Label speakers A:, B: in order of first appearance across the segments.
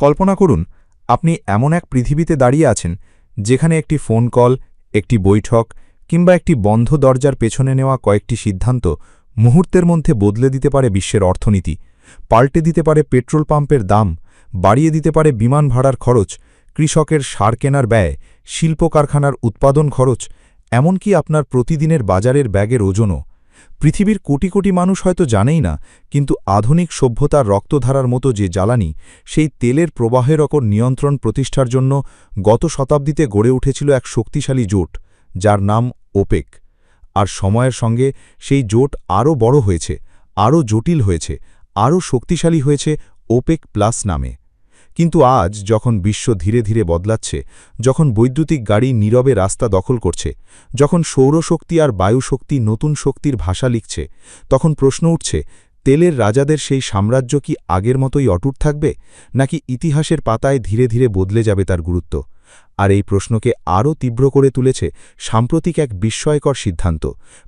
A: কল্পনা করুন আপনি এমন এক পৃথিবীতে দাঁড়িয়ে আছেন যেখানে একটি ফোন কল, একটি বৈঠক কিংবা একটি বন্ধ দরজার পেছনে নেওয়া কয়েকটি সিদ্ধান্ত মুহূর্তের মধ্যে বদলে দিতে পারে বিশ্বের অর্থনীতি, পাল্টে দিতে পারে পেট্রোল পাম্পের দাম, বাড়িয়ে দিতে পারে বিমান ভাড়ার খরচ, কৃষকের সার কেনার ব্যয়, শিল্প কারখানার উৎপাদন খরচ, এমনকি আপনার প্রতিদিনের বাজারের ব্যাগের ওজনও। পৃথিবীর কোটি কোটি মানুষ হয়তো জানেই না, কিন্তু আধুনিক সভ্যতার রক্তধারার মতো যে জ্বালানি, সেই তেলের প্রবাহের ওপর নিয়ন্ত্রণ প্রতিষ্ঠার জন্য গত শতাব্দীতে গড়ে উঠেছিল এক শক্তিশালী জোট, যার নাম ওপেক। আর সময়ের সঙ্গে সেই জোট আরও বড় হয়েছে, আরও জটিল হয়েছে, আরও শক্তিশালী হয়েছে ওপেক প্লাস নামে। কিন্তু আজ যখন বিশ্ব ধীরে ধীরে বদলাচ্ছে, যখন বৈদ্যুতিক গাড়ি নীরবে রাস্তা দখল করছে, যখন সৌরশক্তি আর বায়ুশক্তি নতুন শক্তির ভাষা লিখছে, তখন প্রশ্ন উঠছে, তেলের রাজাদের সেই সাম্রাজ্য কি আগের মতোই অটুট থাকবে, নাকি ইতিহাসের পাতায় ধীরে ধীরে বদলে যাবে তার গুরুত্ব? আর এই প্রশ্নকে আরও তীব্র করে তুলেছে সাম্প্রতিক এক বিস্ময়কর সিদ্ধান্ত।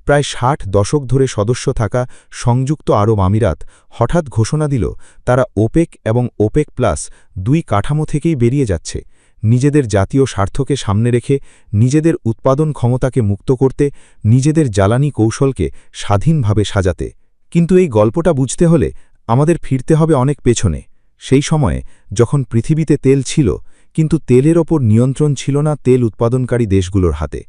A: প্রায় ৬০ দশক ধরে সদস্য থাকা সংযুক্ত আরব আমিরাত হঠাৎ ঘোষণা দিল তারা ওপেক এবং ওপেক প্লাস দুই কাঠামো থেকেই বেরিয়ে যাচ্ছে, নিজেদের জাতীয় স্বার্থকে সামনে রেখে, নিজেদের উৎপাদন ক্ষমতাকে মুক্ত করতে, নিজেদের জ্বালানি কৌশলকে স্বাধীনভাবে সাজাতে। কিন্তু এই গল্পটা বুঝতে হলে আমাদের ফিরতে হবে অনেক পেছনে, সেই সময়ে যখন পৃথিবীতে তেল ছিল, কিন্তু তেলের ওপর নিয়ন্ত্রণ ছিল না তেল উৎপাদনকারী দেশগুলোর হাতে।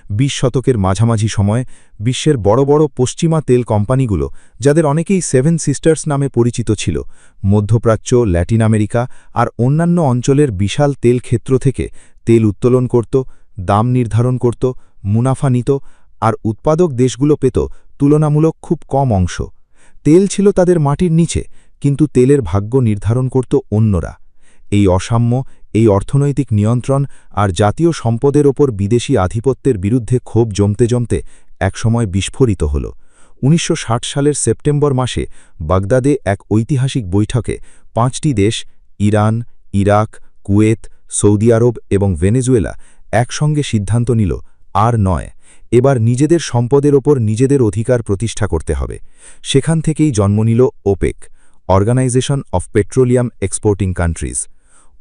A: ২০ শতকের মাঝামাঝি সময়ে বিশ্বের বড় বড় পশ্চিমা তেল কোম্পানিগুলো, যাদের অনেকেই সেভেন সিস্টার্স নামে পরিচিত ছিল, মধ্যপ্রাচ্য, ল্যাটিন আমেরিকা আর অন্যান্য অঞ্চলের বিশাল তেল ক্ষেত্র থেকে তেল উত্তোলন করত, দাম নির্ধারণ করত, মুনাফা নিত, আর উৎপাদক দেশগুলো পেত তুলনামূলক খুব কম অংশ। তেল ছিল তাদের মাটির নিচে, কিন্তু তেলের ভাগ্য নির্ধারণ করত অন্যরা। এই অসাম্য, এই অর্থনৈতিক নিয়ন্ত্রণ আর জাতীয় সম্পদের ওপর বিদেশি আধিপত্যের বিরুদ্ধে ক্ষোভ জমতে জমতে একসময় বিস্ফোরিত হল। ১৯৬০ সালের সেপ্টেম্বর মাসে বাগদাদে এক ঐতিহাসিক বৈঠকে ৫টি দেশ, ইরান, ইরাক, কুয়েত, সৌদি আরব এবং ভেনেজুয়েলা একসঙ্গে সিদ্ধান্ত নিল, আর নয়, এবার নিজেদের সম্পদের ওপর নিজেদের অধিকার প্রতিষ্ঠা করতে হবে। সেখান থেকেই জন্ম নিল OPEC, organization of petroleum exporting countries.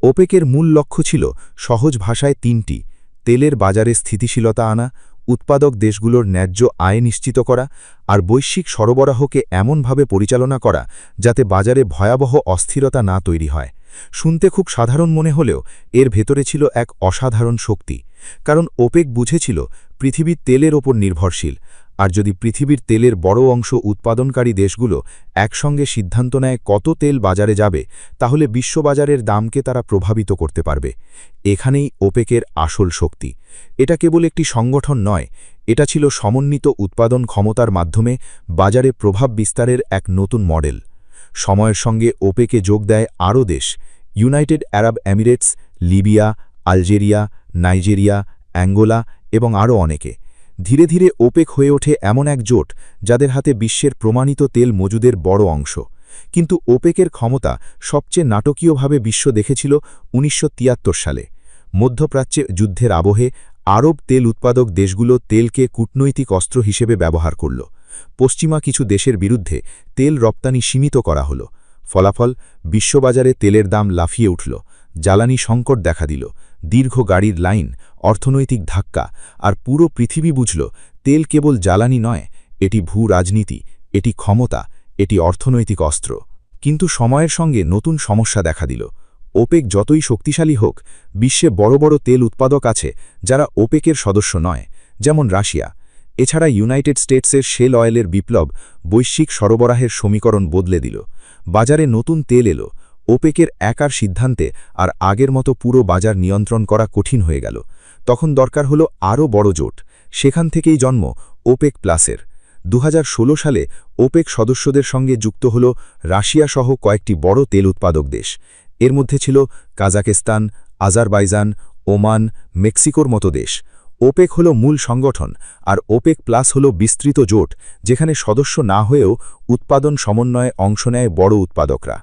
A: ওপেকের মূল লক্ষ্য ছিল সহজ ভাষায় তিনটি: তেলের বাজারে স্থিতিশীলতা আনা, উৎপাদক দেশগুলোর ন্যায্য আয় নিশ্চিত করা, আর বৈশ্বিক সরবরাহকে এমনভাবে পরিচালনা করা যাতে বাজারে ভয়াবহ অস্থিরতা না তৈরি হয়। শুনতে খুব সাধারণ মনে হলেও এর ভেতরে ছিল এক অসাধারণ শক্তি, কারণ ওপেক বুঝেছিল পৃথিবী তেলের ওপর নির্ভরশীল, আর যদি পৃথিবীর তেলের বড় অংশ উৎপাদনকারী দেশগুলো একসঙ্গে সিদ্ধান্ত নেয় কত তেল বাজারে যাবে, তাহলে বিশ্ববাজারের দামকে তারা প্রভাবিত করতে পারবে। এখানেই ওপেকের আসল শক্তি। এটা কেবল একটি সংগঠন নয়, এটা ছিল সমন্বিত উৎপাদন ক্ষমতার মাধ্যমে বাজারে প্রভাব বিস্তারের এক নতুন মডেল। সময়ের সঙ্গে ওপেকে যোগ দেয় আরও দেশ: ইউনাইটেড আরব Emirates, Libya, Algeria, Nigeria, Angola এবং আরও অনেকে। ধীরে ধীরে ওপেক হয়ে ওঠে এমন এক জোট যাদের হাতে বিশ্বের প্রমাণিত তেল মজুদের বড় অংশ। কিন্তু ওপেকের ক্ষমতা সবচেয়ে নাটকীয়ভাবে বিশ্ব দেখেছিল ১৯৭৩ সালে। মধ্যপ্রাচ্যে যুদ্ধের আবহে আরব তেল উৎপাদক দেশগুলো তেলকে কূটনৈতিক অস্ত্র হিসেবে ব্যবহার করল। পশ্চিমা কিছু দেশের বিরুদ্ধে তেল রপ্তানি সীমিত করা হল। ফলাফল, বিশ্ববাজারে তেলের দাম লাফিয়ে উঠল, জ্বালানি সংকট দেখা দিল, দীর্ঘ গাড়ির লাইন, অর্থনৈতিক ধাক্কা, আর পুরো পৃথিবী বুঝল তেল কেবল জ্বালানি নয়, এটি ভূ রাজনীতি, এটি ক্ষমতা, এটি অর্থনৈতিক অস্ত্র। কিন্তু সময়ের সঙ্গে নতুন সমস্যা দেখা দিল। ওপেক যতই শক্তিশালী হোক, বিশ্বে বড় বড় তেল উৎপাদক আছে যারা ওপেকের সদস্য নয়, যেমন রাশিয়া। এছাড়া ইউনাইটেড স্টেটসের শেল অয়েলের বিপ্লব বৈশ্বিক সরবরাহের সমীকরণ বদলে দিল। বাজারে নতুন তেল এলো, ওপেকের একার সিদ্ধান্তে আর আগের মতো পুরো বাজার নিয়ন্ত্রণ করা কঠিন হয়ে গেল। তখন দরকার হলো আরও বড় জোট। সেখান থেকেই জন্ম ওপেক প্লাসের। ২০১৬ সালে ওপেক সদস্যদের সঙ্গে যুক্ত হল রাশিয়া সহ কয়েকটি বড় তেল উৎপাদক দেশ। এর মধ্যে ছিল কাজাখস্তান, আজারবাইজান, ওমান, মেক্সিকোর মতো দেশ। ওপেক হল মূল সংগঠন, আর ওপেক প্লাস হল বিস্তৃত জোট, যেখানে সদস্য না হয়েও উৎপাদন সমন্বয়ে অংশ নেয় বড় উৎপাদকরা।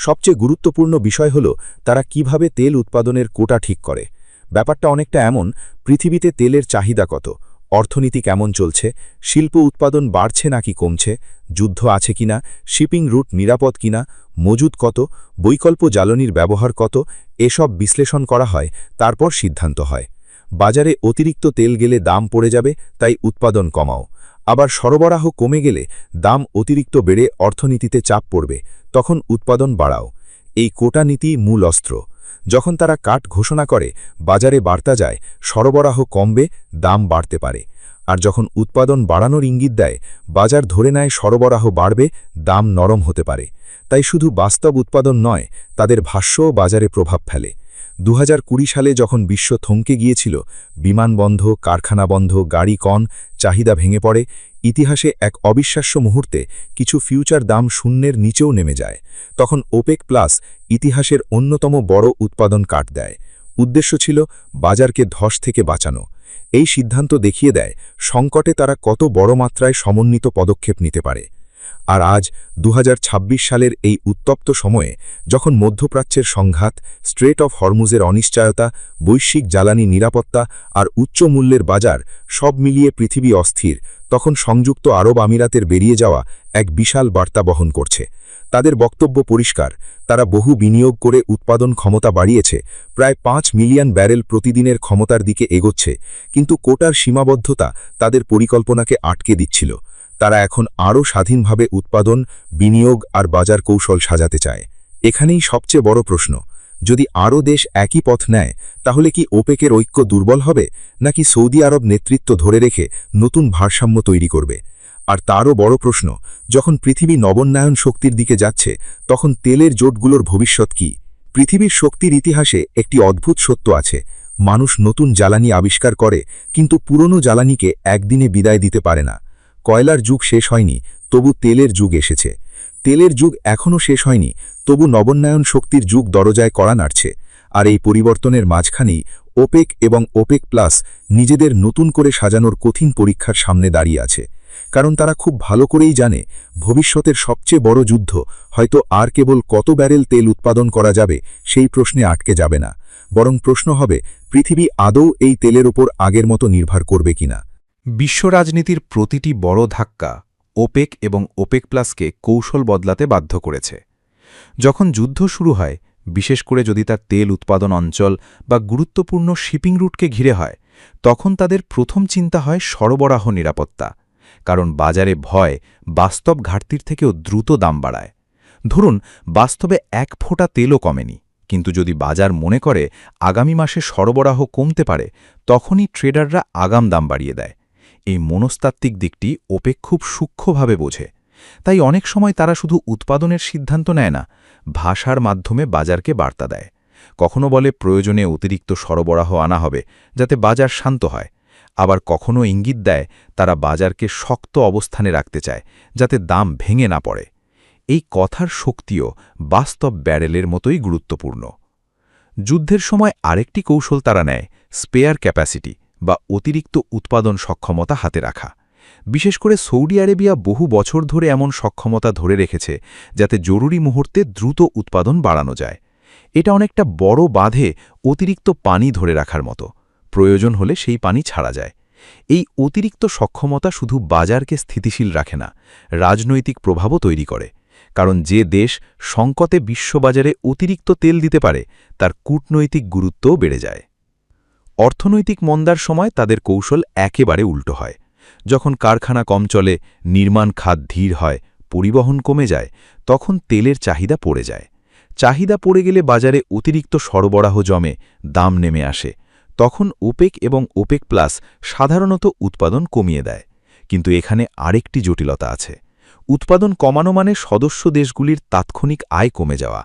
A: সবচেয়ে গুরুত্বপূর্ণ বিষয় হল তারা কিভাবে তেল উৎপাদনের কোটা ঠিক করে। ব্যাপারটা অনেকটা এমন: পৃথিবীতে তেলের চাহিদা কত, অর্থনীতি কেমন চলছে, শিল্প উৎপাদন বাড়ছে নাকি কমছে, যুদ্ধ আছে কিনা, শিপিং রুট নিরাপদ কিনা, মজুদ কত, বৈকল্প জ্বালানির ব্যবহার কত, এসব বিশ্লেষণ করা হয়, তারপর সিদ্ধান্ত হয়। বাজারে অতিরিক্ত তেল গেলে দাম পড়ে যাবে, তাই উৎপাদন কমাও। আবার সরবরাহ কমে গেলে দাম অতিরিক্ত বেড়ে অর্থনীতিতে চাপ পড়বে, তখন উৎপাদন বাড়াও। এই কোটা নীতি মূল অস্ত্র। যখন তারা কাট ঘোষণা করে, বাজারে বার্তা যায় সরবরাহ কমবে, দাম বাড়তে পারে। আর যখন উৎপাদন বাড়ানোর ইঙ্গিত দেয়, বাজার ধরে নেয় সরবরাহ বাড়বে, দাম নরম হতে পারে। তাই শুধু বাস্তব উৎপাদন নয়, তাদের ভাষ্যও বাজারে প্রভাব ফেলে। 2020 সালে যখন বিশ্ব থমকে গিয়েছিল, বিমান বন্ধ, কারখানা বন্ধ, গাড়ি কম, চাহিদা ভেঙে পড়ে, ইতিহাসে এক অবিশ্বাস্য মুহূর্তে কিছু ফিউচার দাম শূন্যের নিচেও নেমে যায়। তখন ওপেক প্লাস ইতিহাসের অন্যতম বড় উৎপাদন কাট দেয়। উদ্দেশ্য ছিল বাজারকে ধস থেকে বাঁচানো। এই সিদ্ধান্ত দেখিয়ে দেয় সংকটে তারা কত বড় মাত্রায় সমন্বিত পদক্ষেপ নিতে পারে। আর আজ 2026 সালের এই উত্তপ্ত সময়ে, যখন মধ্যপ্রাচ্যের সংঘাত, স্ট্রেট অফ হরমুজের অনিশ্চয়তা, বৈশ্বিক জ্বালানি নিরাপত্তা আর উচ্চ মূল্যের বাজার সব মিলিয়ে পৃথিবী অস্থির, তখন সংযুক্ত আরব আমিরাতের বেরিয়ে যাওয়া এক বিশাল বার্তা বহন করছে। তাদের বক্তব্য পরিষ্কার, তারা বহু বিনিয়োগ করে উৎপাদন ক্ষমতা বাড়িয়েছে, প্রায় 5 মিলিয়ন ব্যারেল প্রতিদিনের ক্ষমতার দিকে এগোচ্ছে, কিন্তু কোটার সীমাবদ্ধতা তাদের পরিকল্পনাকে আটকে দিচ্ছিল। তারা এখন আরও স্বাধীনভাবে উৎপাদন, বিনিয়োগ আর বাজার কৌশল সাজাতে চায়। এখানেই সবচেয়ে বড় প্রশ্ন, যদি আরও দেশ একই পথ নেয়, তাহলে কি ওপেকের ঐক্য দুর্বল হবে, নাকি সৌদি আরব নেতৃত্ব ধরে রেখে নতুন ভারসাম্য তৈরি করবে? আর তারও বড় প্রশ্ন, যখন পৃথিবী নবোন্নয়ন শক্তির দিকে যাচ্ছে, তখন তেলের জোটগুলোর ভবিষ্যৎ কি? পৃথিবীর শক্তির ইতিহাসে একটি অদ্ভুত সত্য আছে, মানুষ নতুন জ্বালানি আবিষ্কার করে, কিন্তু পুরনো জ্বালানিকে একদিনে বিদায় দিতে পারে না। কয়লার যুগ শেষ হয়নি, তবু তেলের যুগ এসেছে। তেলের যুগ এখনও শেষ হয়নি, তবু নবোন্নয়ন শক্তির যুগ দরজায় কড়া নাড়ছে। আর এই পরিবর্তনের মাঝখানেই ওপেক এবং ওপেক প্লাস নিজেদের নতুন করে সাজানোর কঠিন পরীক্ষার সামনে দাঁড়িয়ে আছে। কারণ তারা খুব ভালো করেই জানে, ভবিষ্যতের সবচেয়ে বড় যুদ্ধ হয়তো আর কেবল কত ব্যারেল তেল উৎপাদন করা যাবে সেই প্রশ্নে আটকে যাবে না, বরং প্রশ্ন হবে পৃথিবী আদৌ এই তেলের ওপর আগের মতো নির্ভর করবে কিনা।
B: বিশ্ব রাজনীতির প্রতিটি বড় ধাক্কা ওপেক এবং ওপেক প্লাসকে কৌশল বদলাতে বাধ্য করেছে। যখন যুদ্ধ শুরু হয়, বিশেষ করে যদি তার তেল উৎপাদন অঞ্চল বা গুরুত্বপূর্ণ শিপিং রুটকে ঘিরে হয়, তখন তাদের প্রথম চিন্তা হয় সরবরাহ নিরাপত্তা। কারণ বাজারে ভয় বাস্তব ঘাটতির থেকেও দ্রুত দাম বাড়ায়। ধরুন, বাস্তবে 1 ফোঁটা তেলও কমেনি, কিন্তু যদি বাজার মনে করে আগামী মাসে সরবরাহ কমতে পারে, তখনই ট্রেডাররা আগাম দাম বাড়িয়ে দেয়। এই মনস্তাত্ত্বিক দিকটি ওপেক খুব সূক্ষ্মভাবে বোঝে। তাই অনেক সময় তারা শুধু উৎপাদনের সিদ্ধান্ত নেয় না, ভাষার মাধ্যমে বাজারকে বার্তা দেয়। কখনো বলে প্রয়োজনে অতিরিক্ত সরবরাহ আনা হবে, যাতে বাজার শান্ত হয়। আবার কখনো ইঙ্গিত দেয় তারা বাজারকে শক্ত অবস্থানে রাখতে চায়, যাতে দাম ভেঙে না পড়ে। এই কথার শক্তিও বাস্তব ব্যারেলের মতোই গুরুত্বপূর্ণ। যুদ্ধের সময় আরেকটি কৌশল তারা নেয়, স্পেয়ার ক্যাপাসিটি বা অতিরিক্ত উৎপাদন সক্ষমতা হাতে রাখা। বিশেষ করে সৌদি আরবিয়া বহু বছর ধরে এমন সক্ষমতা ধরে রেখেছে, যাতে জরুরি মুহূর্তে দ্রুত উৎপাদন বাড়ানো যায়। এটা অনেকটা বড় বাঁধে অতিরিক্ত পানি ধরে রাখার মতো, প্রয়োজন হলে সেই পানি ছাড়া যায়। এই অতিরিক্ত সক্ষমতা শুধু বাজারকে স্থিতিশীল রাখে না, রাজনৈতিক প্রভাবও তৈরি করে। কারণ যে দেশ সংকটে বিশ্ববাজারে অতিরিক্ত তেল দিতে পারে, তার কূটনৈতিক গুরুত্বও বেড়ে যায়। অর্থনৈতিক মন্দার সময় তাদের কৌশল একেবারে উল্টো হয়। যখন কারখানা কম চলে, নির্মাণ খাত ধীর হয়, পরিবহন কমে যায়, তখন তেলের চাহিদা পড়ে যায়। চাহিদা পড়ে গেলে বাজারে অতিরিক্ত সরবরাহ জমে, দাম নেমে আসে। তখন ওপেক এবং ওপেক প্লাস সাধারণত উৎপাদন কমিয়ে দেয়। কিন্তু এখানে আরেকটি জটিলতা আছে। উৎপাদন কমানো মানে সদস্য দেশগুলির তাৎক্ষণিক আয় কমে যাওয়া।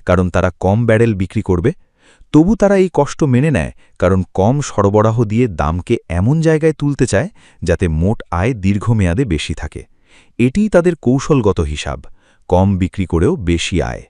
B: কারণ তারা কম ব্যারেল বিক্রি করবে। তবু তারা এই কষ্ট মেনে নেয়, কারণ কম সরবরাহ দিয়ে দামকে এমন জায়গায় তুলতে চায় যাতে মোট আয় দীর্ঘমেয়াদে বেশি থাকে। এটিই তাদের কৌশলগত হিসাব, কম বিক্রি করেও বেশি আয়।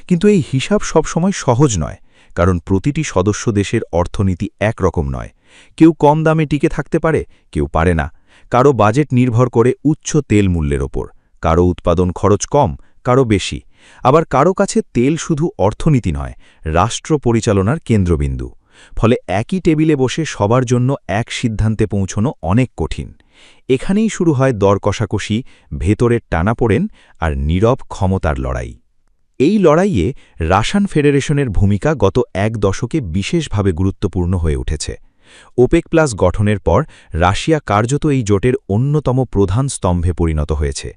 B: কিন্তু এই হিসাব সবসময় সহজ নয়, কারণ প্রতিটি সদস্য দেশের অর্থনীতি একরকম নয়। কেউ কম দামে টিকে থাকতে পারে, কেউ পারে না। কারো বাজেট নির্ভর করে উচ্চ তেল মূল্যের ওপর, কারো উৎপাদন খরচ কম, কারো বেশি। আবার কারো কাছে তেল শুধু অর্থনীতি নয়, রাষ্ট্র পরিচালনার কেন্দ্রবিন্দু। ফলে একই টেবিলে বসে সবার জন্য এক সিদ্ধান্তে পৌঁছনো অনেক কঠিন। এখানেই শুরু হয় দর কষাকষি, ভেতরের টানাপোড়েন আর নীরব ক্ষমতার লড়াই। এই লড়াইয়ে রাশিয়ান ফেডারেশনের ভূমিকা গত এক দশকে বিশেষভাবে গুরুত্বপূর্ণ হয়ে উঠেছে। ওপেক প্লাস গঠনের পর রাশিয়া কার্যত এই জোটের অন্যতম প্রধান স্তম্ভে পরিণত হয়েছে।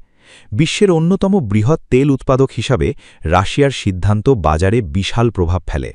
B: বিশ্বের অন্যতম বৃহৎ তেল উৎপাদক হিসাবে রাশিয়ার সিদ্ধান্ত বাজারে বিশাল প্রভাব ফেলে।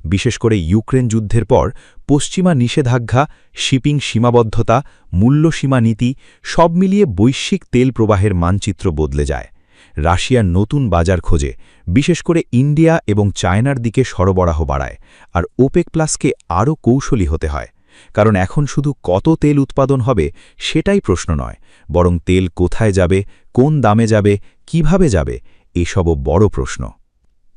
B: বিশেষ করে ইউক্রেন যুদ্ধের পর পশ্চিমা নিষেধাজ্ঞা, শিপিং সীমাবদ্ধতা, মূল্যসীমা নীতি সব মিলিয়ে বৈশ্বিক তেল প্রবাহের মানচিত্র বদলে যায়। রাশিয়ার নতুন বাজার খোঁজে, বিশেষ করে ইন্ডিয়া এবং চায়নার দিকে সরবরাহ বাড়ায়, আর ওপেক প্লাসকে আরও কৌশলী হতে হয়। কারণ এখন শুধু কত তেল উৎপাদন হবে সেটাই প্রশ্ন নয়, বরং তেল কোথায় যাবে, কোন দামে যাবে, কিভাবে যাবে, এসবও বড় প্রশ্ন।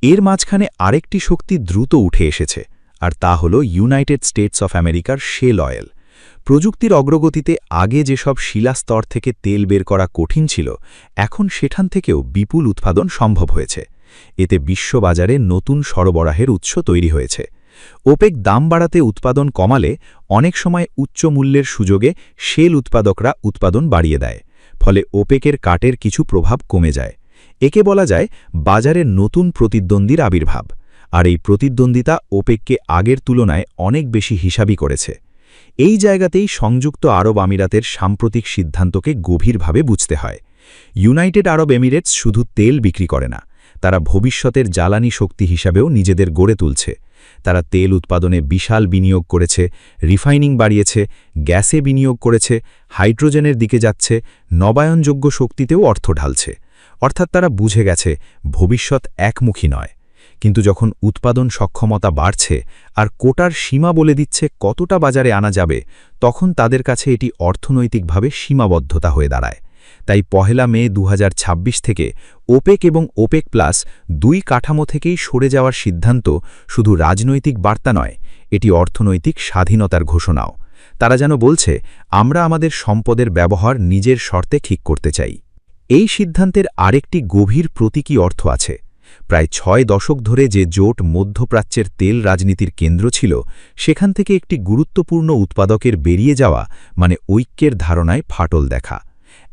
B: এর মাঝখানে আরেকটি শক্তি দ্রুত উঠে এসেছে, আর তা হল ইউনাইটেড স্টেটস অফ আমেরিকার শেল অয়েল। প্রযুক্তির অগ্রগতিতে আগে যেসব শিলাস্তর থেকে তেল বের করা কঠিন ছিল, এখন সেখান থেকেও বিপুল উৎপাদন সম্ভব হয়েছে। এতে বিশ্ববাজারে নতুন সরবরাহের উৎস তৈরি হয়েছে। ওপেক দাম বাড়াতে উৎপাদন কমালে অনেক সময় উচ্চ মূল্যের সুযোগে শেল উৎপাদকরা উৎপাদন বাড়িয়ে দেয়, ফলে ওপেকের কাটের কিছু প্রভাব কমে যায়। একে বলা যায় বাজারের নতুন প্রতিদ্বন্দ্বীর আবির্ভাব, আর এই প্রতিদ্বন্দ্বিতা ওপেককে আগের তুলনায় অনেক বেশি হিসাবী করেছে। এই জায়গাতেই সংযুক্ত আরব আমিরাতের সাম্প্রতিক সিদ্ধান্তকে গভীরভাবে বুঝতে হয়। ইউনাইটেড আরব এমিরেটস শুধু তেল বিক্রি করে না, তারা ভবিষ্যতের জ্বালানি শক্তি হিসাবেও নিজেদের গড়ে তুলছে। তারা তেল উৎপাদনে বিশাল বিনিয়োগ করেছে, রিফাইনিং বাড়িয়েছে, গ্যাসে বিনিয়োগ করেছে, হাইড্রোজেনের দিকে যাচ্ছে, নবায়নযোগ্য শক্তিতেও অর্থ ঢালছে। অর্থাৎ তারা বুঝে গেছে ভবিষ্যৎ একমুখী নয়। কিন্তু যখন উৎপাদন সক্ষমতা বাড়ছে আর কোটার সীমা বলে দিচ্ছে কতটা বাজারে আনা যাবে, তখন তাদের কাছে এটি অর্থনৈতিকভাবে সীমাবদ্ধতা হয়ে দাঁড়ায়। তাই 1 মে 2026 থেকে ওপেক এবং ওপেক প্লাস দুই কাঠামো থেকেই সরে যাওয়ার সিদ্ধান্ত শুধু রাজনৈতিক বার্তা নয়, এটি অর্থনৈতিক স্বাধীনতার ঘোষণাও। তারা যেন বলছে, আমরা আমাদের সম্পদের ব্যবহার নিজের শর্তে ঠিক করতে চাই। এই সিদ্ধান্তের আরেকটি গভীর প্রতীকী অর্থ আছে। প্রায় 6 দশক ধরে যে জোট মধ্যপ্রাচ্যের তেল রাজনীতির কেন্দ্র ছিল, সেখান থেকে একটি গুরুত্বপূর্ণ উৎপাদকের বেরিয়ে যাওয়া মানে ঐক্যের ধারণায় ফাটল দেখা।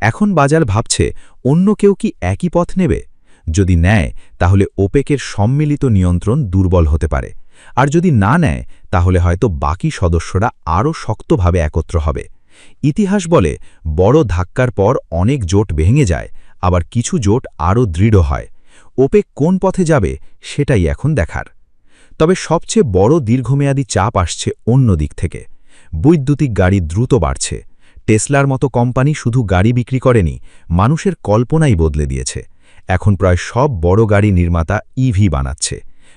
B: এখন বাজার ভাবছে অন্য কেউ কি একই পথ নেবে। যদি নেয় তাহলে ওপেকের সম্মিলিত নিয়ন্ত্রণ দুর্বল হতে পারে, আর যদি না নেয় তাহলে হয়তো বাকি সদস্যরা আরও শক্তভাবে একত্র হবে। ইতিহাস বলে বড় ধাক্কার পর অনেক জোট ভেঙে যায়, আবার কিছু জোট আরও দৃঢ় হয়। ওপেক কোন পথে যাবে সেটাই এখন দেখার। তবে সবচেয়ে বড় দীর্ঘমেয়াদী চাপ আসছে অন্য দিক থেকে। বৈদ্যুতিক গাড়ি দ্রুত বাড়ছে। টেসলার মতো কোম্পানি শুধু গাড়ি বিক্রি করেনি, মানুষের কল্পনাই বদলে দিয়েছে। এখন প্রায় সব বড় গাড়ি নির্মাতা ইভি বানাচ্ছে।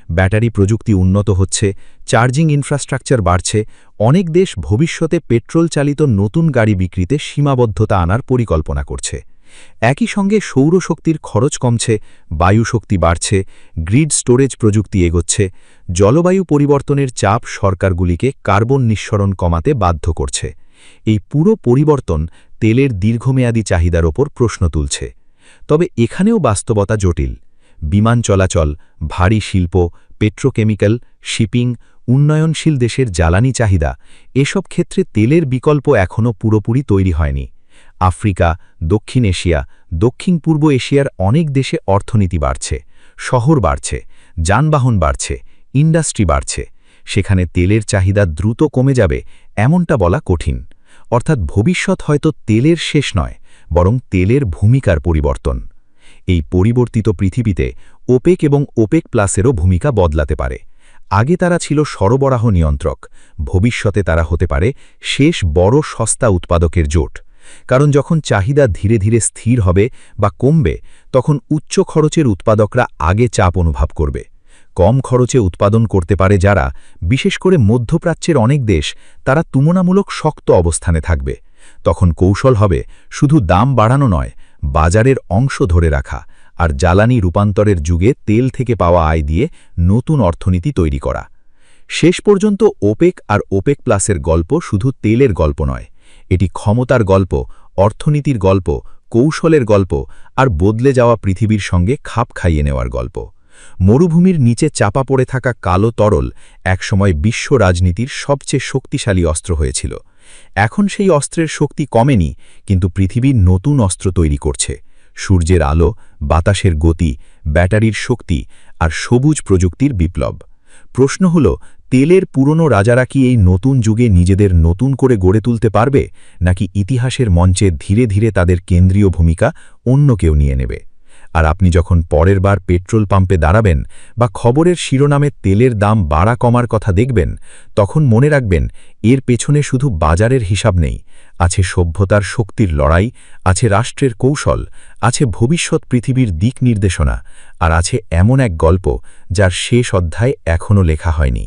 B: ব্যাটারি প্রযুক্তি উন্নত হচ্ছে, চার্জিং ইনফ্রাস্ট্রাকচার বাড়ছে। অনেক দেশ ভবিষ্যতে পেট্রোল চালিত নতুন গাড়ি বিক্রিতে সীমাবদ্ধতা আনার পরিকল্পনা করছে। একই সঙ্গে সৌরশক্তির খরচ কমছে, বায়ু শক্তি বাড়ছে, গ্রিড স্টোরেজ প্রযুক্তি এগোচ্ছে। জলবায়ু পরিবর্তনের চাপ সরকারগুলিকে কার্বন নিঃসরণ কমাতে বাধ্য করছে। এই পুরো পরিবর্তন তেলের দীর্ঘমেয়াদী চাহিদার ওপর প্রশ্ন তুলছে। তবে এখানেও বাস্তবতা জটিল। বিমান চলাচল, ভারী শিল্প, পেট্রোকেমিক্যাল, শিপিং, উন্নয়নশীল দেশের জ্বালানি চাহিদা, এসব ক্ষেত্রে তেলের বিকল্প এখনও পুরোপুরি তৈরি হয়নি। আফ্রিকা, দক্ষিণ এশিয়া, দক্ষিণ পূর্ব এশিয়ার অনেক দেশে অর্থনীতি বাড়ছে, শহর বাড়ছে, যানবাহন বাড়ছে, ইন্ডাস্ট্রি বাড়ছে। সেখানে তেলের চাহিদা দ্রুত কমে যাবে এমনটা বলা কঠিন। অর্থাৎ ভবিষ্যৎ হয়তো তেলের শেষ নয়, বরং তেলের ভূমিকার পরিবর্তন। এই পরিবর্তিত পৃথিবীতে ওপেক এবং ওপেক প্লাসেরও ভূমিকা বদলাতে পারে। আগে তারা ছিল সরবরাহ নিয়ন্ত্রক, ভবিষ্যতে তারা হতে পারে শেষ বড় সস্তা উৎপাদকের জোট। কারণ যখন চাহিদা ধীরে ধীরে স্থির হবে বা কমবে, তখন উচ্চ খরচের উৎপাদকরা আগে চাপ অনুভব করবে। কম খরচে উৎপাদন করতে পারে যারা, বিশেষ করে মধ্যপ্রাচ্যের অনেক দেশ, তারা তুলনামূলক শক্ত অবস্থানে থাকবে। তখন কৌশল হবে শুধু দাম বাড়ানো নয়, বাজারের অংশ ধরে রাখা, আর জ্বালানি রূপান্তরের যুগে তেল থেকে পাওয়া আয় দিয়ে নতুন অর্থনীতি তৈরি করা। শেষ পর্যন্ত ওপেক আর ওপেক প্লাসের গল্প শুধু তেলের গল্প নয়, এটি ক্ষমতার গল্প, অর্থনীতির গল্প, কৌশলের গল্প, আর বদলে যাওয়া পৃথিবীর সঙ্গে খাপ খাইয়ে নেওয়ার গল্প। মরুভূমির নিচে চাপা পড়ে থাকা কালো তরল একসময় বিশ্ব রাজনীতির সবচেয়ে শক্তিশালী অস্ত্র হয়েছিল। এখন সেই অস্ত্রের শক্তি কমেনি, কিন্তু পৃথিবীর নতুন অস্ত্র তৈরি করছে। সূর্যের আলো, বাতাসের গতি, ব্যাটারির শক্তি আর সবুজ প্রযুক্তির বিপ্লব। প্রশ্ন হল, তেলের পুরনো রাজারা কি এই নতুন যুগে নিজেদের নতুন করে গড়ে তুলতে পারবে, নাকি ইতিহাসের মঞ্চে ধীরে ধীরে তাদের কেন্দ্রীয় ভূমিকা অন্য কেউ নিয়ে নেবে? আর আপনি যখন পরের বার পেট্রোল পাম্পে দাঁড়াবেন বা খবরের শিরোনামে তেলের দাম বাড়া কমার কথা দেখবেন, তখন মনে রাখবেন, এর পেছনে শুধু বাজারের হিসাব নেই, আছে সভ্যতার শক্তির লড়াই, আছে রাষ্ট্রের কৌশল, আছে ভবিষ্যৎ পৃথিবীর দিক নির্দেশনা, আর আছে এমন এক গল্প যার শেষ অধ্যায় এখনও লেখা হয়নি।